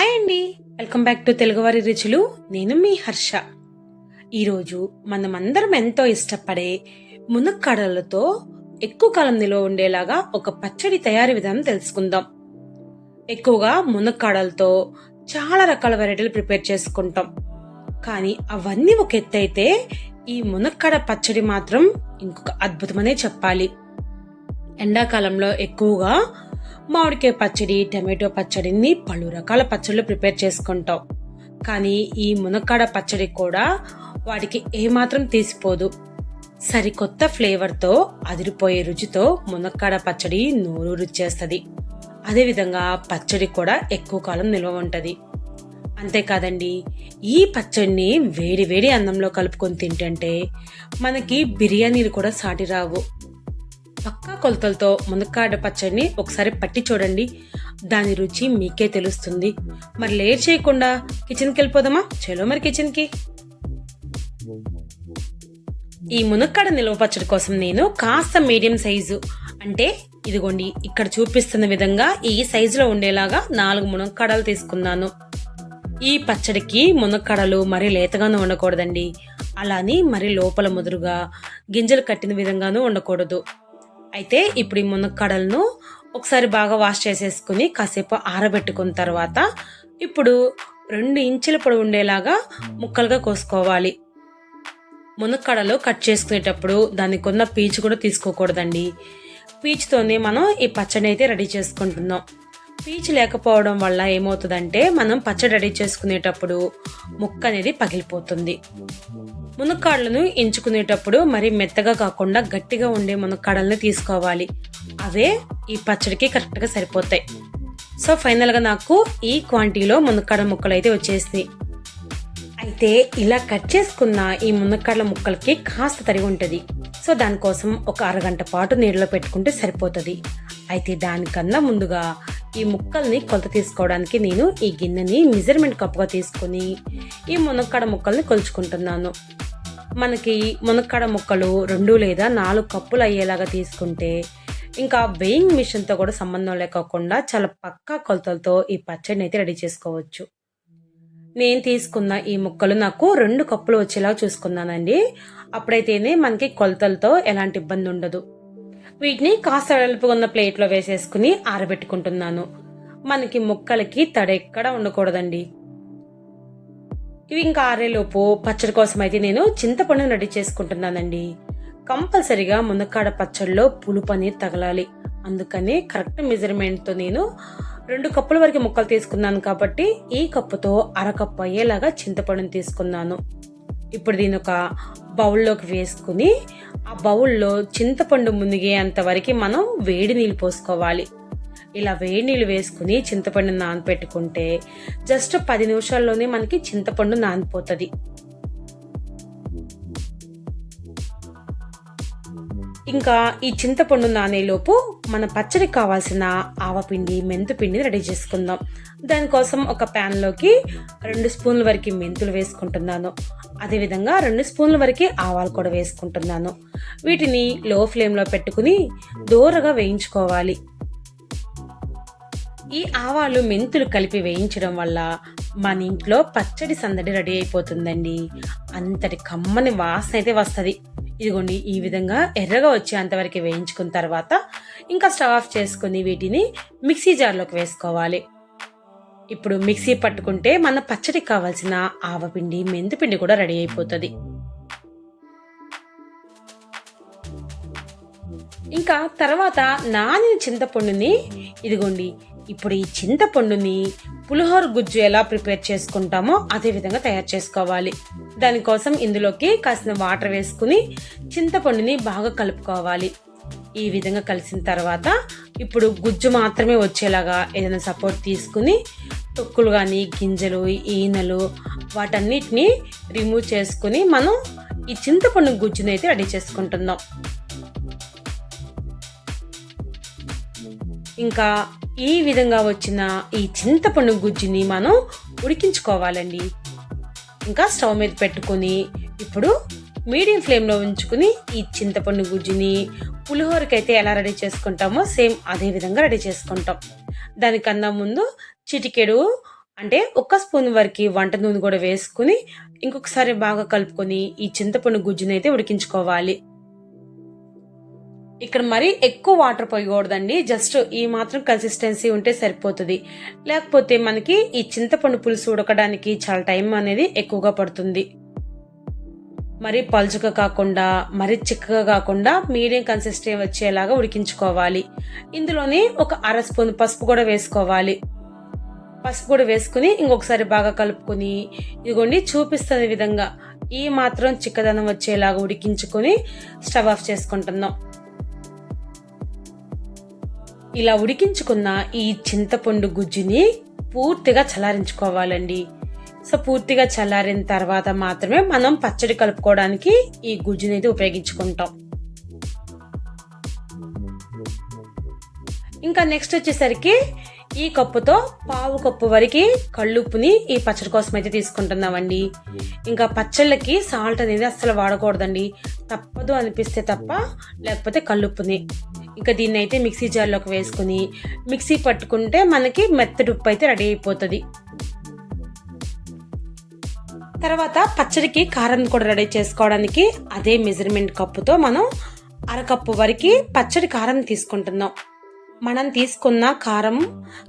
Hi అండి, welcome back to తెలుగువారి రుచులు. నేను మీ హర్ష. ఈరోజు మనమందరం ఎంతో ఇష్టపడే మునక్కాడలతో ఎక్కువ కాలం నిల్వ ఉండేలాగా ఒక పచ్చడి తయారీ విధానం తెలుసుకుందాం. ఎక్కువగా మునక్కాడలతో చాలా రకాల వెరైటీలు ప్రిపేర్ చేసుకుంటాం. కానీ అవన్నీ ఒక ఎత్తు అయితే ఈ మునక్కాడ పచ్చడి మాత్రం ఇంకొక అద్భుతమనే చెప్పాలి. ఎండాకాలంలో ఎక్కువగా మామిడికాయ పచ్చడి, టమాటో పచ్చడిని పలు రకాల పచ్చళ్ళు ప్రిపేర్ చేసుకుంటాం. కానీ ఈ మునక్కాడ పచ్చడి కూడా వాటికి ఏమాత్రం తీసిపోదు. సరికొత్త ఫ్లేవర్తో అదిరిపోయే రుచితో మునక్కాడ పచ్చడి నోరు రుచేస్తుంది. అదేవిధంగా పచ్చడి కూడా ఎక్కువ కాలం నిల్వ ఉంటుంది. అంతేకాదండి, ఈ పచ్చడిని వేడి వేడి అన్నంలో కలుపుకొని తింటుంటే మనకి బిర్యానీలు కూడా సాటి రావు. పక్కా కొలతలతో మునక్కాడ పచ్చడిని ఒకసారి పట్టి చూడండి, దాని రుచి మీకే తెలుస్తుంది. మరి లేట్ చేయకుండా కిచెన్కి వెళ్ళిపోదామా? చలో మరి కిచెన్కి. ఈ మునక్కాడ నిల్వ పచ్చడి కోసం నేను కాస్త మీడియం సైజు, అంటే ఇదిగోండి ఇక్కడ చూపిస్తున్న విధంగా ఈ సైజులో ఉండేలాగా 4 మునక్కాడలు తీసుకున్నాను. ఈ పచ్చడికి మునక్కాడలు మరీ లేతగానూ ఉండకూడదండి, అలాని మరీ లోపల ముదురుగా గింజలు కట్టిన విధంగానూ ఉండకూడదు. అయితే ఇప్పుడు ఈ మునక్కాడలను ఒకసారి బాగా వాష్ చేసేసుకుని కాసేపు ఆరబెట్టుకున్న తర్వాత ఇప్పుడు 2 ఇంచుల పొడవు ఉండేలాగా ముక్కలుగా కోసుకోవాలి. మునక్కాడలు కట్ చేసుకునేటప్పుడు దానికి ఉన్న పీచు కూడా తీసుకోకూడదండి. పీచుతోనే మనం ఈ పచ్చడి అయితే రెడీ చేసుకుంటున్నాం. పీచు లేకపోవడం వల్ల ఏమవుతుందంటే మనం పచ్చడి రెడీ చేసుకునేటప్పుడు ముక్క అనేది పగిలిపోతుంది. మునక్కాడలను ఎంచుకునేటప్పుడు మరి మెత్తగా కాకుండా గట్టిగా ఉండే మునక్కాడలను తీసుకోవాలి. అవే ఈ పచ్చడికి కరెక్ట్గా సరిపోతాయి. సో ఫైనల్గా నాకు ఈ క్వాంటిటీలో మునక్కాడ ముక్కలు అయితే వచ్చేసినాయి. అయితే ఇలా కట్ చేసుకున్న ఈ మునక్కాడల ముక్కలకి కాస్త తరిగి ఉంటుంది. సో దానికోసం ఒక అరగంట పాటు నీళ్ళలో పెట్టుకుంటే సరిపోతుంది. అయితే దానికన్నా ముందుగా ఈ ముక్కల్ని కొలత తీసుకోవడానికి నేను ఈ గిన్నెని మెజర్మెంట్ కప్పుగా తీసుకుని ఈ మునక్కాడ ముక్కల్ని కొలుచుకుంటున్నాను. మనకి మునక్కాడ ముక్కలు 2 లేదా 4 కప్పులు అయ్యేలాగా తీసుకుంటే ఇంకా వెయింగ్ మిషన్తో కూడా సంబంధం లేకుండా చాలా పక్కా కొలతలతో ఈ పచ్చడిని అయితే రెడీ చేసుకోవచ్చు. నేను తీసుకున్న ఈ ముక్కలు నాకు 2 కప్పులు వచ్చేలా చూసుకున్నానండి. అప్పుడైతేనే మనకి కొలతలతో ఎలాంటి ఇబ్బంది ఉండదు. వీటిని కాస్త వెడల్పుగా ఉన్న ప్లేట్లో వేసేసుకుని ఆరబెట్టుకుంటున్నాను. మనకి ముక్కలకి తడెక్కడ ఉండకూడదండి. ఇవి ఇంకా ఆరేలోపు పచ్చడి కోసం అయితే నేను చింతపండుని రెడీ చేసుకుంటున్నానండి. కంపల్సరిగా మునక్కాడ పచ్చడిలో పులుపు అనేది తగలాలి. అందుకని కరెక్ట్ మెజర్మెంట్తో నేను 2 కప్పుల వరకు ముక్కలు తీసుకున్నాను కాబట్టి ఈ కప్పుతో అరకప్పు అయ్యేలాగా చింతపండుని తీసుకున్నాను. ఇప్పుడు దీని ఒక బౌల్లోకి వేసుకుని ఆ బౌల్లో చింతపండు మునిగేంత వరకు మనం వేడి నీళ్ళు పోసుకోవాలి. ఇలా వేడి నీళ్ళు వేసుకుని చింతపండు నానపెట్టుకుంటే జస్ట్ 10 నిమిషాల్లోనే మనకి చింతపండు నానిపోతుంది. ఇంకా ఈ చింతపండు నానేలోపు మన పచ్చడికి కావాల్సిన ఆవపిండి, మెంతుపిండిని రెడీ చేసుకుందాం. దానికోసం ఒక ప్యాన్లోకి 2 స్పూన్ల వరకు మెంతులు వేసుకుంటున్నాను. అదేవిధంగా 2 స్పూన్ల వరకు ఆవాలు కూడా వేసుకుంటున్నాను. వీటిని లో ఫ్లేమ్లో పెట్టుకుని దోరగా వేయించుకోవాలి. ఈ ఆవాలు, మెంతులు కలిపి వేయించడం వల్ల మన ఇంట్లో పచ్చడి సందడి రెడీ అయిపోతుందండి. అంతటి కమ్మని వాసన అయితే వస్తుంది. ఇదిగోండి ఈ విధంగా ఎర్రగా వచ్చేంతవరకు వేయించుకున్న తర్వాత ఇంకా స్టవ్ ఆఫ్ చేసుకుని వీటిని మిక్సీ జార్లోకి వేసుకోవాలి. ఇప్పుడు మిక్సీ పట్టుకుంటే మన పచ్చడికి కావాల్సిన ఆవపిండి, మెంతిపిండి కూడా రెడీ అయిపోతుంది. ఇంకా తర్వాత నానిన చింతపండుని ఇదిగోండి ఇప్పుడు ఈ చింతపండుని పులిహోర గుజ్జు ఎలా ప్రిపేర్ చేసుకుంటామో అదే విధంగా తయారు చేసుకోవాలి. దానికోసం ఇందులోకి కాసిన వాటర్ వేసుకుని చింతపండుని బాగా కలుపుకోవాలి. ఈ విధంగా కలిసిన తర్వాత ఇప్పుడు గుజ్జు మాత్రమే వచ్చేలాగా ఏదైనా సపోర్ట్ తీసుకుని తొక్కులు కానీ, గింజలు, ఈనెలు వాటన్నిటిని రిమూవ్ చేసుకుని మనం ఈ చింతపండు గుజ్జుని అయితే రెడీ చేసుకుంటున్నాం. ఇంకా ఈ విధంగా వచ్చిన ఈ చింతపండు గుజ్జుని మనం ఉడికించుకోవాలండి. ఇంకా స్టవ్ మీద పెట్టుకుని ఇప్పుడు మీడియం ఫ్లేమ్లో ఉంచుకుని ఈ చింతపండు గుజ్జుని పులిహోరకైతే ఎలా రెడీ చేసుకుంటామో సేమ్ అదే విధంగా రెడీ చేసుకుంటాం. దానికన్నా ముందు చిటికెడు అంటే ఒక స్పూన్ వరకు వంట నూనె కూడా వేసుకుని ఇంకొకసారి బాగా కలుపుకొని ఈ చింతపండు గుజ్జునైతే ఉడికించుకోవాలి. ఇక్కడ మరీ ఎక్కువ వాటర్ పోయకూడదండి, జస్ట్ ఈ మాత్రం కన్సిస్టెన్సీ ఉంటే సరిపోతుంది. లేకపోతే మనకి ఈ చింతపండు పులుసు ఉడకడానికి చాలా టైం అనేది ఎక్కువగా పడుతుంది. మరి పలుచగా కాకుండా మరి చిక్కగా కాకుండా మీడియం కన్సిస్టెన్సీ వచ్చేలాగా ఉడికించుకోవాలి. ఇందులోనే ఒక అర స్పూన్ పసుపు కూడా వేసుకోవాలి. పసుపు కూడా వేసుకుని ఇంకొకసారి బాగా కలుపుకొని ఇదిగోండి చూపిస్తున్న విధంగా ఈ మాత్రం చిక్కదనం వచ్చేలాగా ఉడికించుకొని స్టవ్ ఆఫ్ చేసుకుంటున్నాం. ఇలా ఉడికించుకున్న ఈ చింతపండు గుజ్జుని పూర్తిగా చల్లారించుకోవాలండి. సో పూర్తిగా చల్లారిన తర్వాత మాత్రమే మనం పచ్చడి కలుపుకోవడానికి ఈ గుజ్జుని అయితే ఉపయోగించుకుంటాం. ఇంకా నెక్స్ట్ వచ్చేసరికి ఈ కప్పుతో పావు కప్పు వరకు కళ్ళుప్పుని ఈ పచ్చడి కోసం అయితే తీసుకుంటున్నామండి. ఇంకా పచ్చళ్ళకి సాల్ట్ అనేది అస్సలు వాడకూడదండి, తప్పదు అనిపిస్తే తప్ప, లేకపోతే కళ్ళుప్పుని. ఇంకా దీన్ని అయితే మిక్సీ జార్లోకి వేసుకుని మిక్సీ పట్టుకుంటే మనకి మెత్తటి ఉప్పు అయితే రెడీ అయిపోతుంది. తర్వాత పచ్చడికి కారం కూడా రెడీ చేసుకోవడానికి అదే మెజర్మెంట్ కప్పుతో మనం అరకప్పు వరకు పచ్చడి కారం తీసుకుంటున్నాం. మనం తీసుకున్న కారం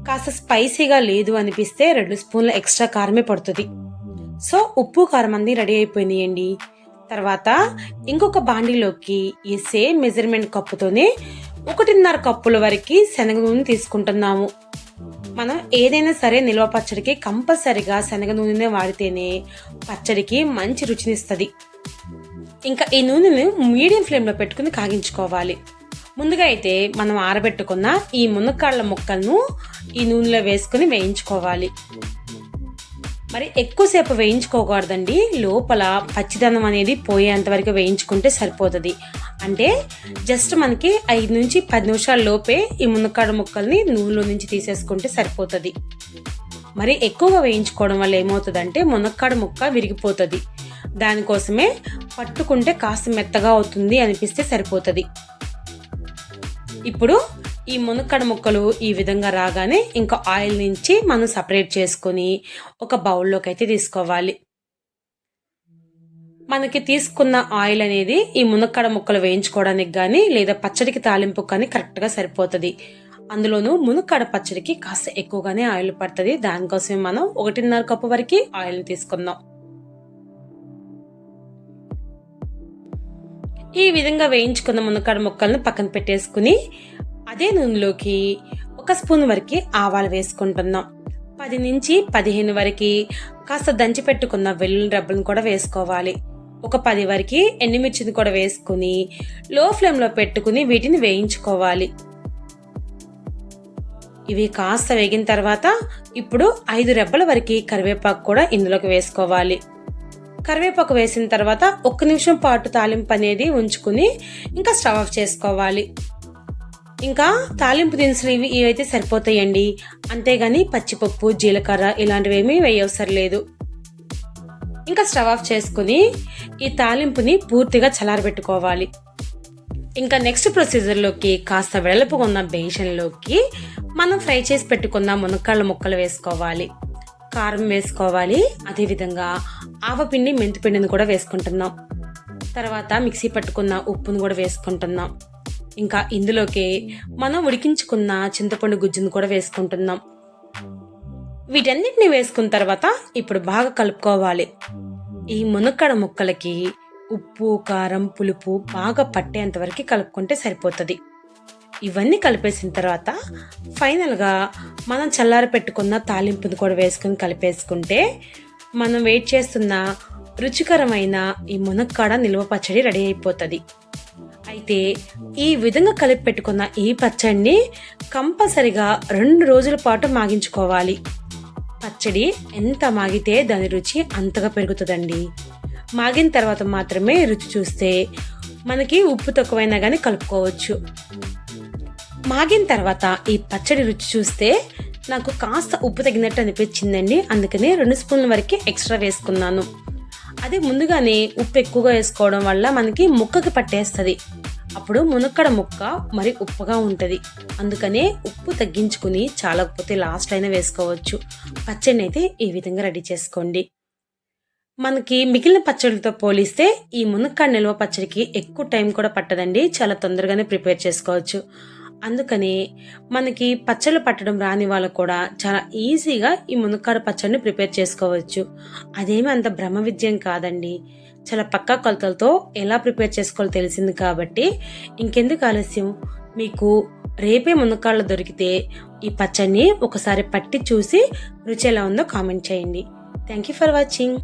కాస్త స్పైసీగా లేదు అనిపిస్తే 2 స్పూన్ల ఎక్స్ట్రా కారమే పడుతుంది. సో ఉప్పు కారం అన్నీ రెడీ అయిపోయినాయండి. తర్వాత ఇంకొక బాండీలోకి ఈ సేమ్ మెజర్మెంట్ కప్పుతోనే 1.5 కప్పుల వరకు శనగ నూనె తీసుకుంటున్నాము. మనం ఏదైనా సరే నిల్వ పచ్చడికి కంపల్సరిగా శనగ నూనెనే వాడితేనే పచ్చడికి మంచి రుచినిస్తుంది. ఇంకా ఈ నూనెను మీడియం ఫ్లేమ్లో పెట్టుకుని కాగించుకోవాలి. ముందుగా అయితే మనం ఆరబెట్టుకున్న ఈ మునక్కాడల ముక్కలను ఈ నూనెలో వేసుకుని వేయించుకోవాలి. మరి ఎక్కువసేపు వేయించుకోకూడదండి, లోపల పచ్చిదనం అనేది పోయేంత వరకు వేయించుకుంటే సరిపోతుంది. అంటే జస్ట్ మనకి 5 నుంచి 10 నిమిషాల లోపే ఈ మునక్కాడ ముక్కల్ని నూనెలో నుంచి తీసేసుకుంటే సరిపోతుంది. మరి ఎక్కువగా వేయించుకోవడం వల్ల ఏమవుతుందంటే మునక్కాడ ముక్క విరిగిపోతుంది. దానికోసమే పట్టుకుంటే కాస్త మెత్తగా అవుతుంది అనిపిస్తే సరిపోతుంది. ఇప్పుడు ఈ మునక్కాడ ముక్కలు ఈ విధంగా రాగానే ఇంకా ఆయిల్ నుంచి మనం సపరేట్ చేసుకొని ఒక బౌల్లోకి అయితే తీసుకోవాలి. మనకి తీసుకున్న ఆయిల్ అనేది ఈ మునక్కాడ ముక్కలు వేయించుకోవడానికి కానీ లేదా పచ్చడికి తాలింపు కానీ కరెక్ట్గా సరిపోతుంది. అందులోనూ మునక్కాడ పచ్చడికి కాస్త ఎక్కువగానే ఆయిల్ పడుతుంది. దానికోసమే మనం 1.5 కప్పు వరకు ఆయిల్ తీసుకుందాం. ఈ విధంగా వేయించుకున్న మునక్కాడ ముక్కలను పక్కన పెట్టేసుకుని అదే నూనెలోకి 1 స్పూన్ వరకు ఆవాలు వేసుకుంటున్నాం. 10 నుంచి 15 వరకు కాస్త దంచి పెట్టుకున్న వెల్లుల్లి రెబ్బలను కూడా వేసుకోవాలి. ఒక 10 వరకు ఎండుమిర్చిని కూడా వేసుకుని లో ఫ్లేమ్లో పెట్టుకుని వీటిని వేయించుకోవాలి. ఇవి కాస్త వేగిన తర్వాత ఇప్పుడు 5 రెబ్బల వరకు కరివేపాకు కూడా ఇందులోకి వేసుకోవాలి. కరివేపాకు వేసిన తర్వాత 1 నిమిషం పాటు తాలింపు అనేది ఉంచుకుని ఇంకా స్టవ్ ఆఫ్ చేసుకోవాలి. ఇంకా తాలింపు దినుసులు ఇవైతే సరిపోతాయండి, అంతేగాని పచ్చిపప్పు జీలకర్ర ఇలాంటివి ఏమీ వేయవసరం లేదు. ఇంకా స్టవ్ ఆఫ్ చేసుకుని ఈ తాలింపుని పూర్తిగా చల్లారబెట్టుకోవాలి. ఇంకా నెక్స్ట్ ప్రొసీజర్లోకి కాస్త వెడల్పుగా ఉన్న బేషన్లోకి మనం ఫ్రై చేసి పెట్టుకున్న మునక్కాళ్ళ ముక్కలు వేసుకోవాలి. కారం వేసుకోవాలి. అదేవిధంగా ఆవపిండి మెంతిపిండిని కూడా వేసుకుంటున్నాం. తర్వాత మిక్సీ పట్టుకున్న ఉప్పును కూడా వేసుకుంటున్నాం. ఇంకా ఇందులోకి మనం ఉడికించుకున్న చింతపండు గుజ్జును కూడా వేసుకుంటున్నాం. వీటన్నిటిని వేసుకున్న తర్వాత ఇప్పుడు బాగా కలుపుకోవాలి. ఈ మునక్కాడ ముక్కలకి ఉప్పు కారం పులుపు బాగా పట్టేంత వరకు కలుపుకుంటే సరిపోతుంది. ఇవన్నీ కలిపేసిన తర్వాత ఫైనల్గా మనం చల్లారి పెట్టుకున్న తాలింపుని కూడా వేసుకుని కలిపేసుకుంటే మనం వెయిట్ చేస్తున్న రుచికరమైన ఈ మునక్కాడ నిల్వ పచ్చడి రెడీ అయిపోతుంది. అయితే ఈ విధంగా కలిపి పెట్టుకున్న ఈ పచ్చడిని కంపల్సరిగా 2 రోజుల పాటు మాగించుకోవాలి. పచ్చడి ఎంత మాగితే దాని రుచి అంతగా పెరుగుతుందండి. మాగిన తర్వాత మాత్రమే రుచి చూస్తే మనకి ఉప్పు తక్కువైనా కానీ కలుపుకోవచ్చు. మాగిన తర్వాత ఈ పచ్చడి రుచి చూస్తే నాకు కాస్త ఉప్పు తగినట్టు అనిపించిందండి, అందుకని 2 స్పూన్ల వరకు ఎక్స్ట్రా వేసుకున్నాను. అదే ముందుగానే ఉప్పు ఎక్కువగా వేసుకోవడం వల్ల మనకి ముక్కకి పట్టేస్తుంది. అప్పుడు మునక్కాడ ముక్క మరి ఉప్పుగా ఉంటుంది. అందుకనే ఉప్పు తగ్గించుకుని చాలకపోతే లాస్ట్ అయినా వేసుకోవచ్చు. పచ్చడిని అయితే ఈ విధంగా రెడీ చేసుకోండి. మనకి మిగిలిన పచ్చడితో పోలిస్తే ఈ మునక్కాడ నిల్వ పచ్చడికి ఎక్కువ టైం కూడా పట్టదండి. చాలా తొందరగానే ప్రిపేర్ చేసుకోవచ్చు. అందుకని మనకి పచ్చళ్ళు పట్టడం రాని వాళ్ళకు కూడా చాలా ఈజీగా ఈ మునక్కాడ పచ్చడిని ప్రిపేర్ చేసుకోవచ్చు. అదేమి అంత బ్రహ్మ విద్యం కాదండి. చాలా పక్కా కొలతలతో ఎలా ప్రిపేర్ చేసుకోవాలో తెలిసింది కాబట్టి ఇంకెందుకు ఆలస్యం, మీకు రేపే మునక్కాడలు దొరికితే ఈ పచ్చడిని ఒకసారి పట్టి చూసి రుచి ఎలా ఉందో కామెంట్ చేయండి. Thank you for watching.